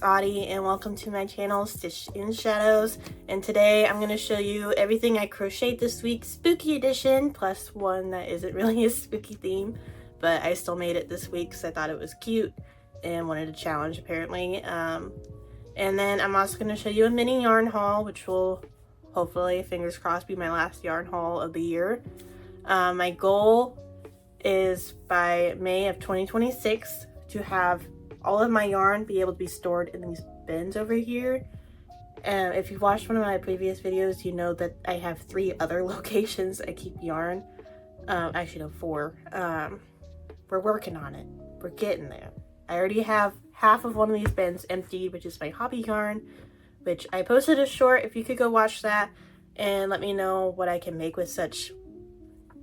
Audie and welcome to my channel Stitched in Shadows, and today I'm going to show you everything I crocheted this week, spooky edition, plus one that isn't really a spooky theme, but I still made it this week because I thought it was cute and wanted a challenge apparently. And then I'm also going to show you a mini yarn haul, which will hopefully, fingers crossed, be my last yarn haul of the year. My goal is by May of 2026 to have all of my yarn be able to be stored in these bins over here. And if you've watched one of my previous videos, you know that I have 3 other locations I keep yarn. Actually no, 4. We're working on it. We're getting there. I already have half of one of these bins emptied, which is my hobby yarn, which I posted a short. If you could go watch that and let me know what I can make with such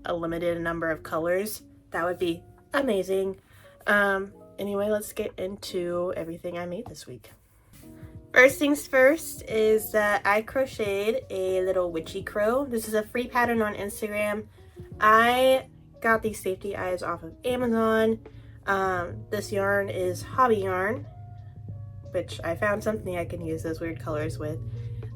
a limited number of colors, that would be amazing. Anyway, let's get into everything I made this week. First things first is that I crocheted a little Witchy Crow. This is a free pattern on Instagram. I got these safety eyes off of Amazon. This yarn is hobby yarn, which I found something I can use those weird colors with.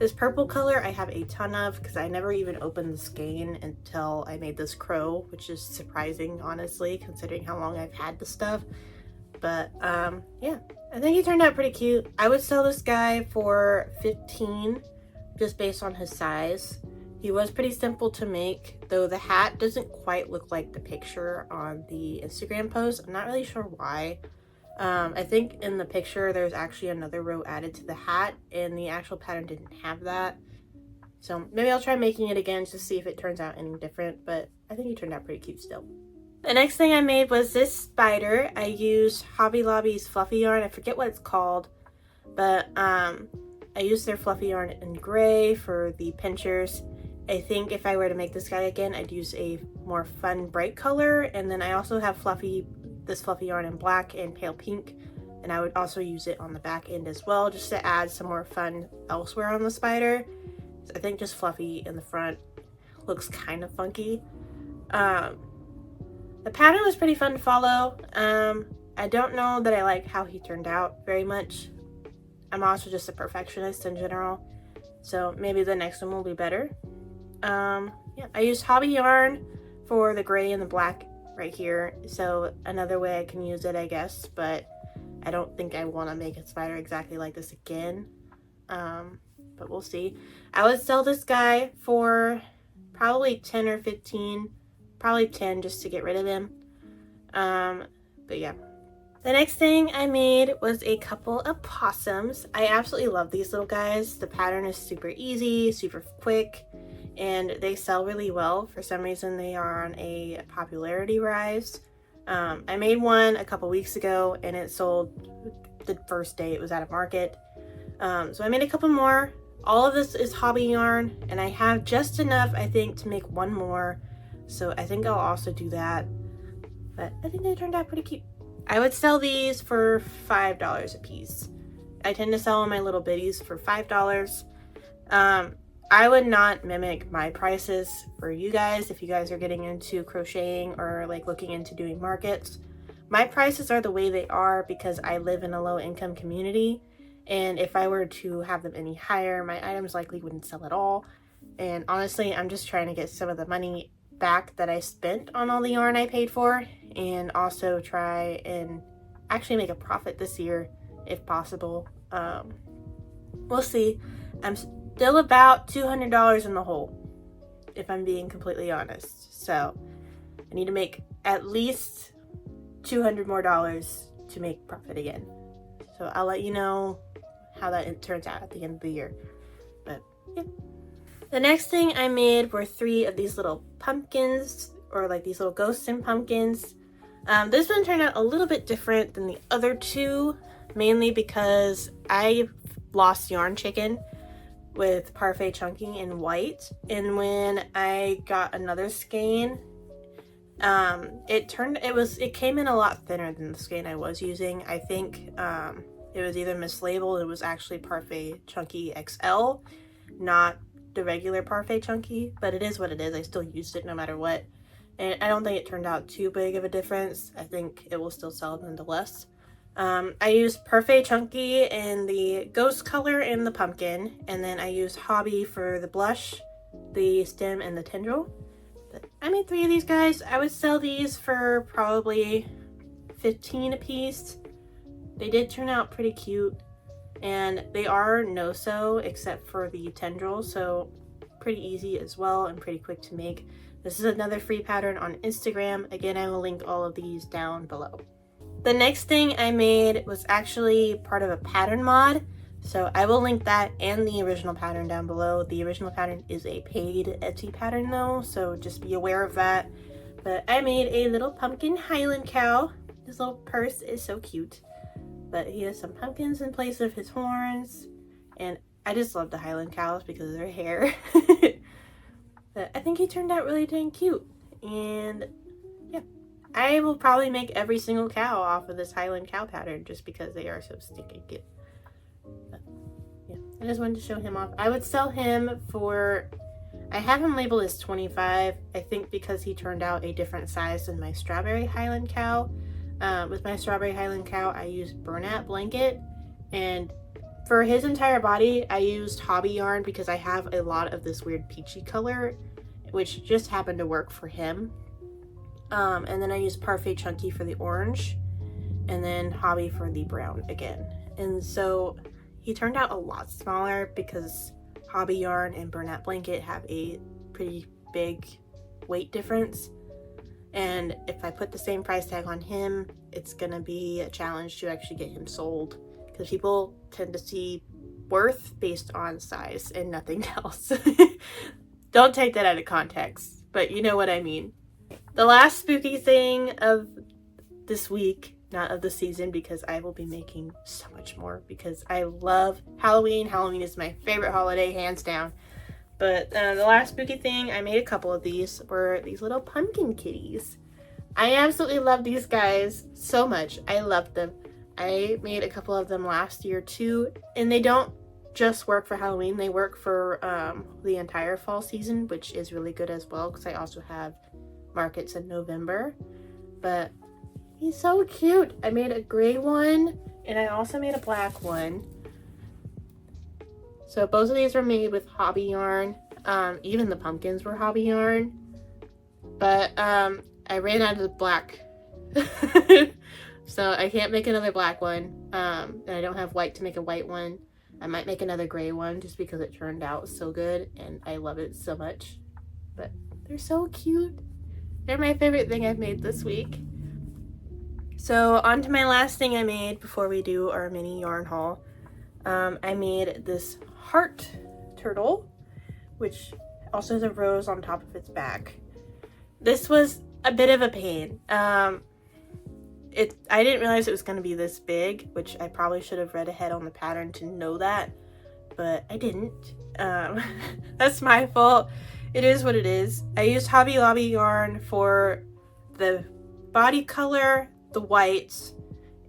This purple color I have a ton of because I never even opened the skein until I made this crow, which is surprising, honestly, considering how long I've had the stuff. But yeah, I think he turned out pretty cute. I would sell this guy for $15 just based on his size. He was pretty simple to make, though the hat doesn't quite look like the picture on the Instagram post. I'm not really sure why. I think in the picture there's actually another row added to the hat and the actual pattern didn't have that. So maybe I'll try making it again to see if it turns out any different, but I think he turned out pretty cute still. The next thing I made was this spider. I used Hobby Lobby's fluffy yarn. I forget what it's called, but I used their fluffy yarn in gray for the pinchers. I think if I were to make this guy again, I'd use a more fun bright color, and then I also have this fluffy yarn in black and pale pink, and I would also use it on the back end as well just to add some more fun elsewhere on the spider. I think just fluffy in the front looks kind of funky. The pattern was pretty fun to follow. I don't know that I like how he turned out very much. I'm also just a perfectionist in general, so maybe the next one will be better. Yeah, I used hobby yarn for the gray and the black right here, so another way I can use it, I guess, but I don't think I want to make a spider exactly like this again. But we'll see. I would sell this guy for probably 10 or 15, probably 10 just to get rid of him. But yeah. The next thing I made was a couple of possums. I absolutely love these little guys. The pattern is super easy, super quick, and they sell really well. For some reason, they are on a popularity rise. I made one a couple weeks ago, and it sold the first day it was out of market. So I made a couple more. All of this is hobby yarn, and I have just enough, I think, to make one more. So I think I'll also do that. But I think they turned out pretty cute. I would sell these for $5 a piece. I tend to sell my little bitties for $5. I would not mimic my prices for you guys if you guys are getting into crocheting or like looking into doing markets. My prices are the way they are because I live in a low income community, and if I were to have them any higher, my items likely wouldn't sell at all. And honestly, I'm just trying to get some of the money back that I spent on all the yarn I paid for, and also try and actually make a profit this year if possible. We'll see. I'm still about $200 in the hole, if I'm being completely honest. So I need to make at least $200 more to make profit again. So I'll let you know how that turns out at the end of the year. But yeah. The next thing I made were 3 of these little pumpkins, or like these little ghosts and pumpkins. This one turned out a little bit different than the other 2, mainly because I lost yarn chicken with Parfait Chunky in white, and when I got another skein, it came in a lot thinner than the skein I was using. I think it was either mislabeled. It was actually Parfait Chunky XL, not the regular Parfait Chunky, but it is what it is. I still used it no matter what, and I don't think it turned out too big of a difference. I think it will still sell nonetheless. I used Parfait Chunky in the ghost color and the pumpkin, and then I used Hobby for the blush, the stem, and the tendril. But I made 3 of these guys. I would sell these for probably 15 a piece. They did turn out pretty cute, and they are no-sew except for the tendril, so pretty easy as well and pretty quick to make. This is another free pattern on Instagram. Again, I will link all of these down below. The next thing I made was actually part of a pattern mod, so I will link that and the original pattern down below. The original pattern is a paid Etsy pattern though, so just be aware of that. But I made a little pumpkin Hyland cow. His little purse is so cute, but he has some pumpkins in place of his horns, and I just love the Hyland cows because of their hair. But I think he turned out really dang cute, and yeah, I will probably make every single cow off of this Hyland cow pattern just because they are so stinking cute. But yeah, I just wanted to show him off. I would sell him for, I have him labeled as 25, I think because he turned out a different size than my strawberry Hyland cow. With my strawberry Hyland cow, I used burlap blanket, and for his entire body, I used hobby yarn because I have a lot of this weird peachy color, which just happened to work for him. And then I used Parfait Chunky for the orange, and then Hobby for the brown again. And so he turned out a lot smaller because hobby yarn and burlap blanket have a pretty big weight difference. And if I put the same price tag on him, it's gonna be a challenge to actually get him sold, because people tend to see worth based on size and nothing else. Don't take that out of context, but you know what I mean. The last spooky thing of this week, not of the season, because I will be making so much more because I love Halloween. Halloween is my favorite holiday, hands down. But the last spooky thing, I made a couple of these, were these little pumpkin kitties. I absolutely love these guys so much. I love them. I made a couple of them last year too, and they don't just work for Halloween, they work for the entire fall season, which is really good as well because I also have markets in November. But he's so cute. I made a gray one, and I also made a black one. So both of these were made with hobby yarn. Even the pumpkins were hobby yarn. But I ran out of the black. So I can't make another black one. And I don't have white to make a white one. I might make another gray one just because it turned out so good and I love it so much. But they're so cute. They're my favorite thing I've made this week. So on to my last thing I made before we do our mini yarn haul. I made this heart turtle, which also has a rose on top of its back. This was a bit of a pain. I didn't realize it was going to be this big, which I probably should have read ahead on the pattern to know that, but I didn't. That's my fault. It is what it is. I used Hobby Lobby yarn for the body color, the whites,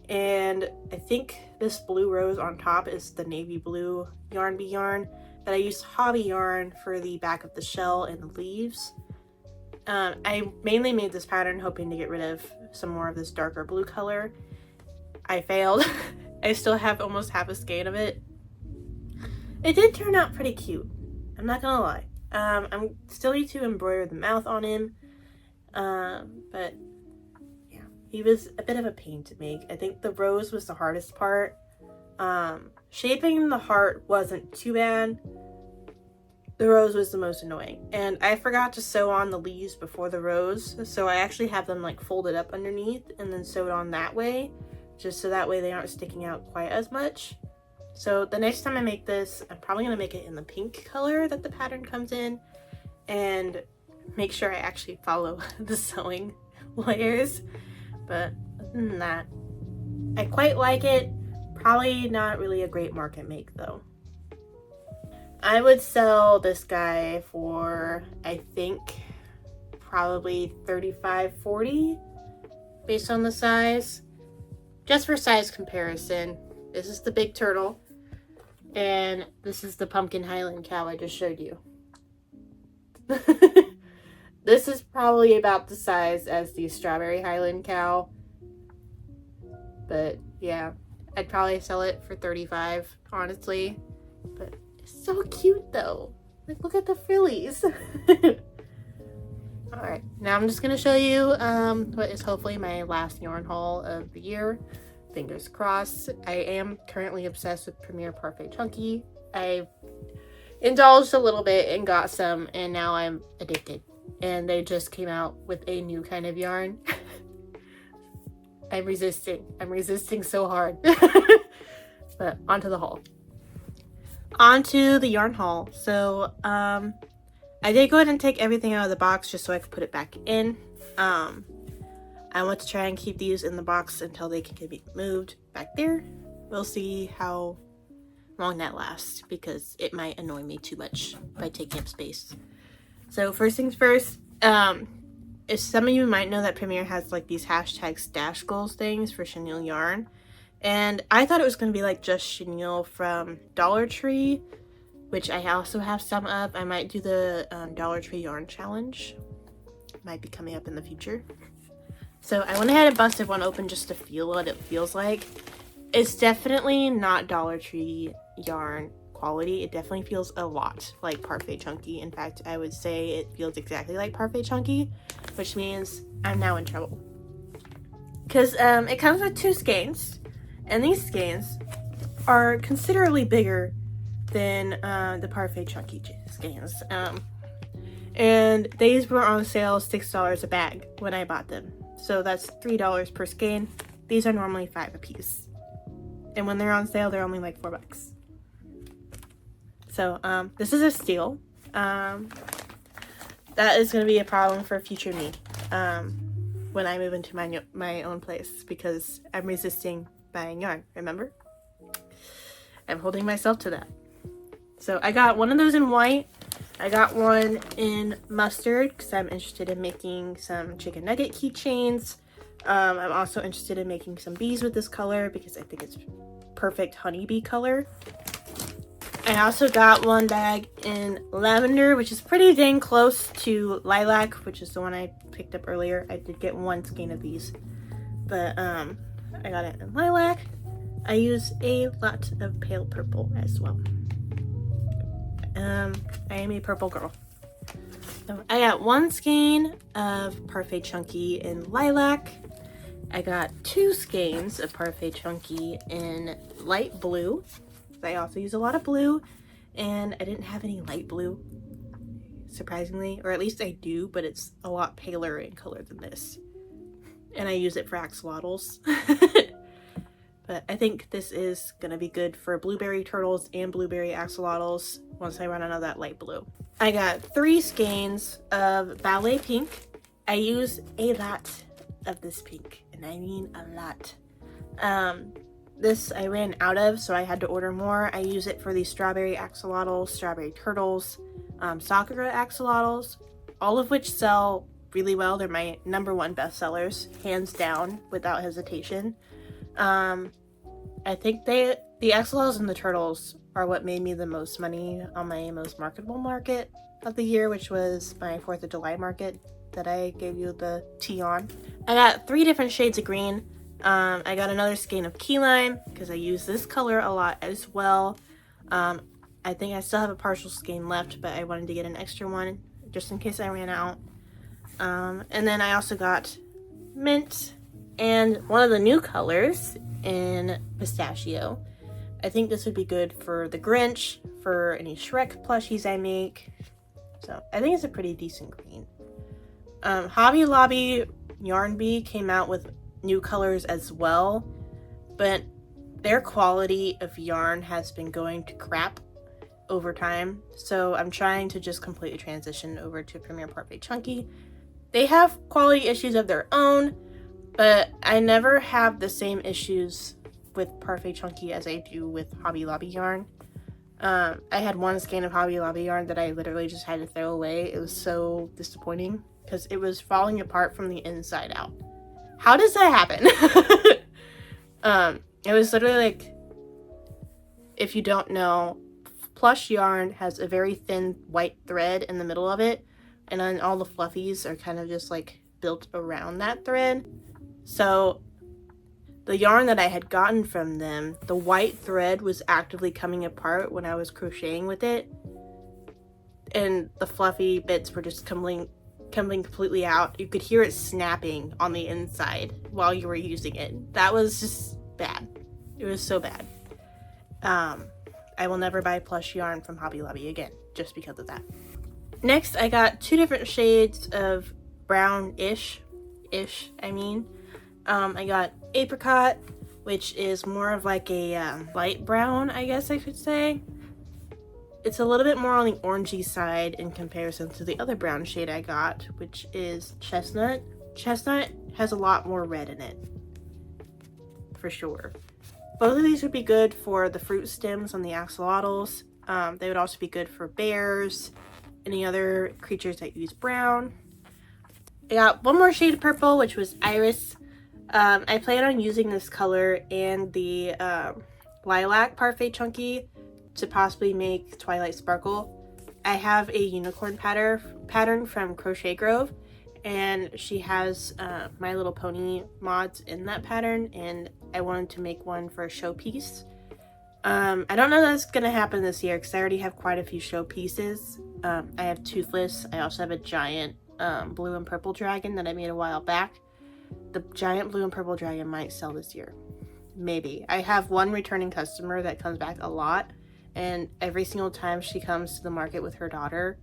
and I think this blue rose on top is the navy blue yarn bee yarn, but I used hobby yarn for the back of the shell and the leaves. I mainly made this pattern hoping to get rid of some more of this darker blue color. I failed. I still have almost half a skein of it. It did turn out pretty cute, I'm not gonna lie. I'm still need to embroider the mouth on him, but yeah, he was a bit of a pain to make. I think the rose was the hardest part. Shaping the heart wasn't too bad. The rose was the most annoying, and I forgot to sew on the leaves before the rose, so I actually have them like folded up underneath and then sewed on that way, just so that way they aren't sticking out quite as much. So the next time I make this, I'm probably going to make it in the pink color that the pattern comes in, and make sure I actually follow the sewing layers. But other than that, I quite like it. Probably not really a great market make though. I would sell this guy for, I think, probably $35-40 based on the size. Just for size comparison, this is the big turtle, and this is the pumpkin Hyland cow I just showed you. This is probably about the size as the strawberry Hyland cow, but Yeah, I'd probably sell it for $35, honestly. But it's so cute though. Like, look at the frillies. Alright, now I'm just gonna show you what is hopefully my last yarn haul of the year. Fingers crossed. I am currently obsessed with Premier Parfait Chunky. I indulged a little bit and got some, and now I'm addicted. And they just came out with a new kind of yarn. I'm resisting so hard. But onto the haul. Onto the yarn haul. So I did go ahead and take everything out of the box just so I could put it back in. I want to try and keep these in the box until they can be moved back there. We'll see how long that lasts, because it might annoy me too much by taking up space. So first things first, if some of you might know that Premier has like these hashtag stash goals things for chenille yarn, and I thought it was going to be like just chenille from Dollar Tree, which I also have some of. I might do the Dollar Tree yarn challenge. Might be coming up in the future. So I went ahead and busted one open just to feel what it feels like. It's definitely not Dollar Tree yarn quality. It definitely feels a lot like Parfait Chunky. In fact, I would say it feels exactly like Parfait Chunky, which means I'm now in trouble. Because it comes with 2 skeins, and these skeins are considerably bigger than the Parfait Chunky skeins. And these were on sale $6 a bag when I bought them. So that's $3 per skein. These are normally $5 a piece. And when they're on sale, they're only like $4. So this is a steal. That is going to be a problem for future me when I move into my own place, because I'm resisting buying yarn, remember? I'm holding myself to that. So I got one of those in white. I got one in mustard because I'm interested in making some chicken nugget keychains. I'm also interested in making some bees with this color because I think it's perfect honeybee color. I also got one bag in lavender, which is pretty dang close to lilac, which is the one I picked up earlier. I did get 1 skein of these, but I got it in lilac. I use a lot of pale purple as well. I am a purple girl. So I got 1 skein of Parfait Chunky in lilac. I got 2 skeins of Parfait Chunky in light blue. I also use a lot of blue, and I didn't have any light blue, surprisingly, or at least I do, but it's a lot paler in color than this. And I use it for axolotls. But I think this is going to be good for blueberry turtles and blueberry axolotls once I run out of that light blue. I got 3 skeins of ballet pink. I use a lot of this pink, and I mean a lot. This I ran out of, so I had to order more. I use it for these strawberry axolotls, strawberry turtles, sakura axolotls, all of which sell really well. They're my #1 bestsellers, hands down, without hesitation. I think the axolotls and the turtles are what made me the most money on my most marketable market of the year, which was my 4th of July market that I gave you the tea on. I got 3 different shades of green. I got another skein of key lime because I use this color a lot as well. I think I still have a partial skein left, but I wanted to get an extra one just in case I ran out. And then I also got mint and one of the new colors in pistachio. I think this would be good for the Grinch, for any Shrek plushies I make. So I think it's a pretty decent green. Hobby Lobby Yarn Bee came out with new colors as well, but their quality of yarn has been going to crap over time. So I'm trying to just completely transition over to Premier Parfait Chunky. They have quality issues of their own, but I never have the same issues with Parfait Chunky as I do with Hobby Lobby yarn. I had 1 skein of Hobby Lobby yarn that I literally just had to throw away. It was so disappointing because it was falling apart from the inside out. How does that happen? It was literally like, if you don't know, plush yarn has a very thin white thread in the middle of it, and then all the fluffies are kind of just like built around that thread. So the yarn that I had gotten from them, the white thread was actively coming apart when I was crocheting with it, and the fluffy bits were just coming completely out. You could hear it snapping on the inside while you were using it. That was just bad. It was so bad. I will never buy plush yarn from Hobby Lobby again just because of that. Next, I got 2 different shades of brownish. I got apricot, which is more of like a light brown, I guess I could say. It's a little bit more on the orangey side in comparison to the other brown shade I got, which is chestnut. Chestnut has a lot more red in it, for sure. Both of these would be good for the fruit stems on the axolotls. They would also be good for bears, any other creatures that use brown. I got 1 more shade of purple, which was iris. I plan on using this color and the lilac parfait chunky to possibly make Twilight Sparkle. I have a unicorn pattern from Crochet Grove, and she has My Little Pony mods in that pattern, and I wanted to make one for a showpiece. I don't know that's gonna happen this year because I already have quite a few showpieces. I have Toothless. I also have a giant blue and purple dragon that I made a while back. The giant blue and purple dragon might sell this year. Maybe. I have one returning customer that comes back a lot, and every single time she comes to the market with her daughter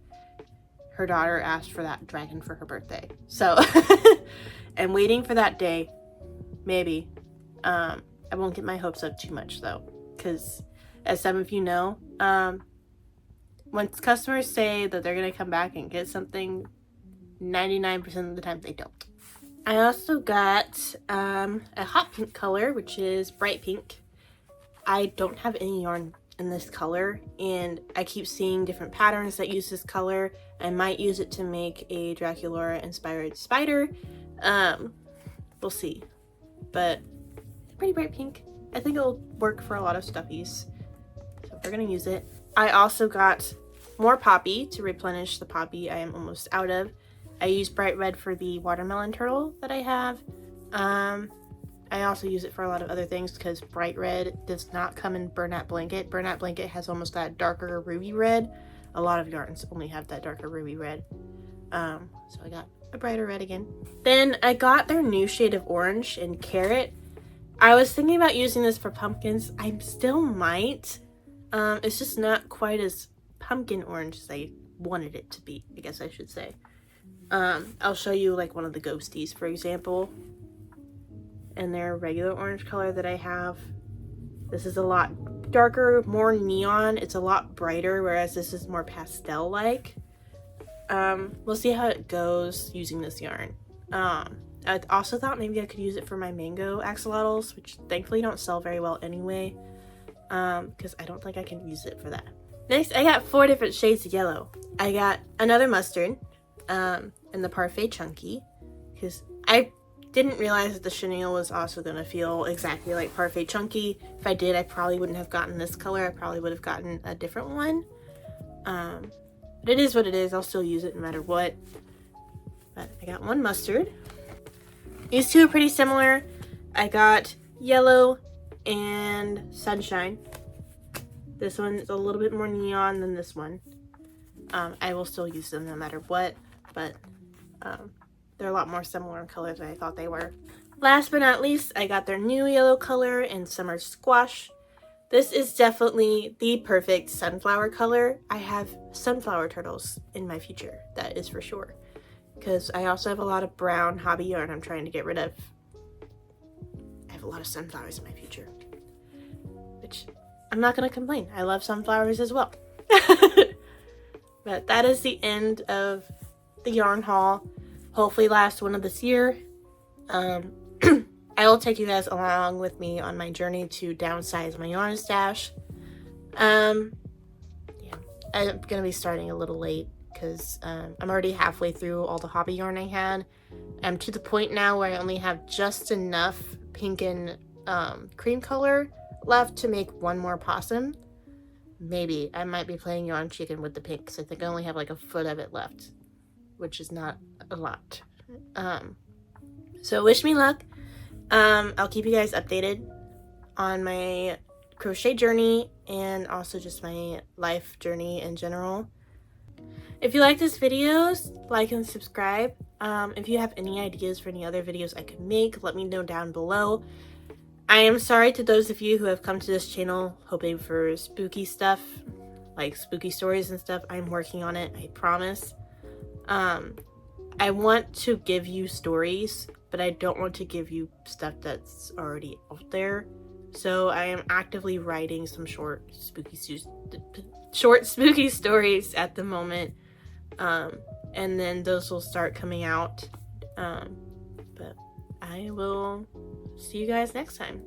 asked for that dragon for her birthday. So I'm waiting for that day. Maybe. I won't get my hopes up too much though, because as some of you know, when customers say that they're going to come back and get something, 99% of the time they don't. I also got a hot pink color, which is bright pink. I don't have any yarn in this color, and I keep seeing different patterns that use this color. I might use it to make a Draculaura inspired spider. We'll see. But pretty bright pink. I think it'll work for a lot of stuffies. So we're gonna use it. I also got more poppy to replenish the poppy I am almost out of. I use bright red for the watermelon turtle that I have. I also use it for a lot of other things because bright red does not come in Bernat Blanket. Bernat Blanket has almost that darker ruby red. A lot of yarns only have that darker ruby red. So I got a brighter red again. Then I got their new shade of orange in Carrot. I was thinking about using this for pumpkins. I still might. It's just not quite as pumpkin orange as I wanted it to be, I guess I should say. I'll show you like one of the ghosties, for example. And their regular orange color that I have. This is a lot darker, more neon. It's a lot brighter, whereas this is more pastel-like. We'll see how it goes using this yarn. I also thought maybe I could use it for my mango axolotls, which thankfully don't sell very well anyway, because I don't think I can use it for that. Next, I got 4 different shades of yellow. I got another mustard, and the parfait chunky, because I didn't realize that the chenille was also going to feel exactly like parfait chunky. If I did, I probably wouldn't have gotten this color. I probably would have gotten a different one. But it is what it is. I'll still use it no matter what. But I got 1 mustard. These 2 are pretty similar. I got yellow and sunshine. This one is a little bit more neon than this one. I will still use them no matter what, but they're a lot more similar in colors than I thought they were. Last but not least, I got their new yellow color in Summer Squash. This is definitely the perfect sunflower color. I have sunflower turtles in my future, that is for sure. Because I also have a lot of brown hobby yarn I'm trying to get rid of. I have a lot of sunflowers in my future. Which, I'm not going to complain. I love sunflowers as well. But that is the end of the yarn haul. Hopefully last one of this year. I will take you guys along with me on my journey to downsize my yarn stash. Yeah, I'm going to be starting a little late because I'm already halfway through all the hobby yarn I had. I'm to the point now where I only have just enough pink and cream color left to make 1 more possum. Maybe. I might be playing yarn chicken with the pink because I think I only have like a foot of it left, which is not a lot. So wish me luck. I'll keep you guys updated on my crochet journey and also just my life journey in general. If you like this video, like and subscribe. If you have any ideas for any other videos I could make, let me know down below. I am sorry to those of you who have come to this channel hoping for spooky stuff, like spooky stories and stuff. I'm working on it, I promise. I want to give you stories, but I don't want to give you stuff that's already out there. So I am actively writing some short spooky stories at the moment. And then those will start coming out. But I will see you guys next time.